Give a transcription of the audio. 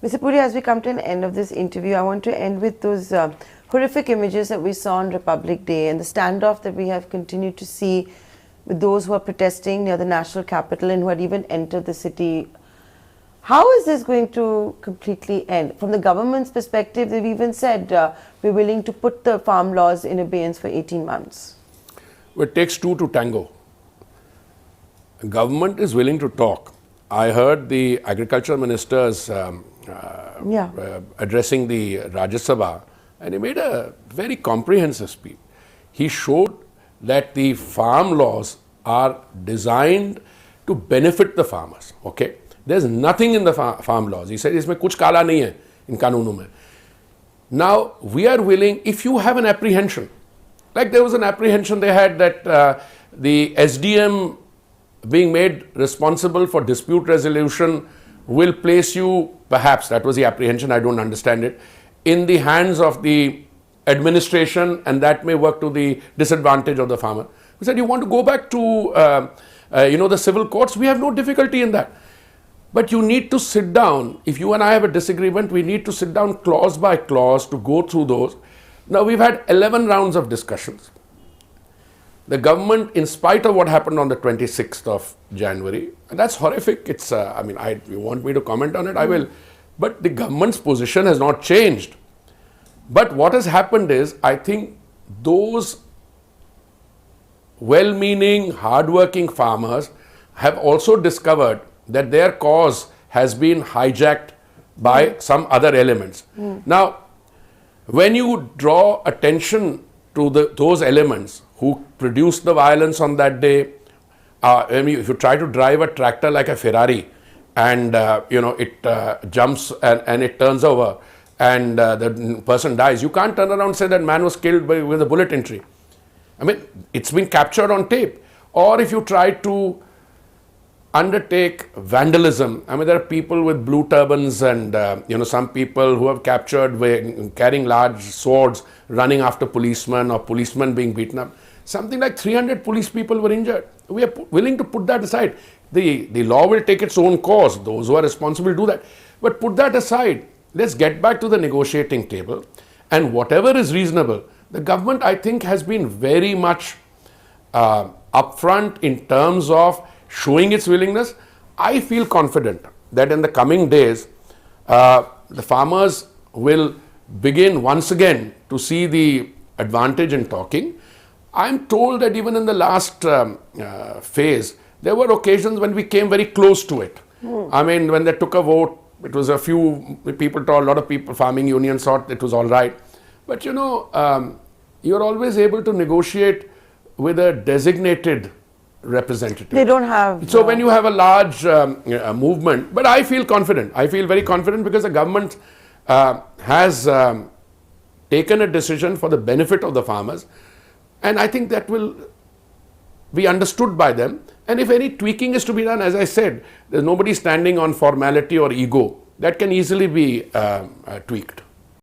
Mr. Puri, as we come to an end of this interview, I want to end with those horrific images that we saw on Republic Day and the standoff that we have continued to see with those who are protesting near the national capital and who had even entered the city. How is this going to completely end? From the government's perspective, they've even said we're willing to put the farm laws in abeyance for 18 months. Well, it takes two to tango. The government is willing to talk. I heard the agriculture ministers addressing the Rajya Sabha, and he made a very comprehensive speech. He showed that the farm laws are designed to benefit the farmers. Okay, there's nothing in the farm laws. He said, "Isme kuch kala nahi hai in kanunon mein." Now we are willing. If you have an apprehension, like there was an apprehension they had that the SDM being made responsible for dispute resolution will place you, perhaps that was the apprehension, I don't understand it, in the hands of the administration, and that may work to the disadvantage of the farmer. We said, you want to go back to the civil courts, we have no difficulty in that. But you need to sit down. If you and I have a disagreement, we need to sit down clause by clause to go through those. Now we've had 11 rounds of discussions. The government, in spite of what happened on the 26th of January, and that's horrific. It's, you want me to comment on it, I will. But the government's position has not changed. But what has happened is, I think those well-meaning, hard-working farmers have also discovered that their cause has been hijacked by some other elements. Now, when you draw attention to those elements who produced the violence on that day, if you try to drive a tractor like a Ferrari and it jumps and it turns over and the person dies, you can't turn around and say that man was killed with a bullet entry. I mean, it's been captured on tape. Or if you try to undertake vandalism, I mean, there are people with blue turbans and some people who have captured carrying large swords running after policemen or policemen being beaten up. Something like 300 police people were injured. We are willing to put that aside. The law will take its own course. Those who are responsible do that. But put that aside. Let's get back to the negotiating table. And whatever is reasonable, the government, I think, has been very much upfront in terms of showing its willingness. I feel confident that in the coming days, the farmers will begin once again to see the advantage in talking. I'm told that even in the last phase, there were occasions when we came very close to it. I mean, when they took a vote, it was a few people, a lot of people, farming unions thought it was all right. But you're always able to negotiate with a designated representative. They don't have... So when you have a large movement, but I feel confident. I feel very confident because the government has taken a decision for the benefit of the farmers. And I think that will be understood by them. And if any tweaking is to be done, as I said, there's nobody standing on formality or ego. That can easily be tweaked.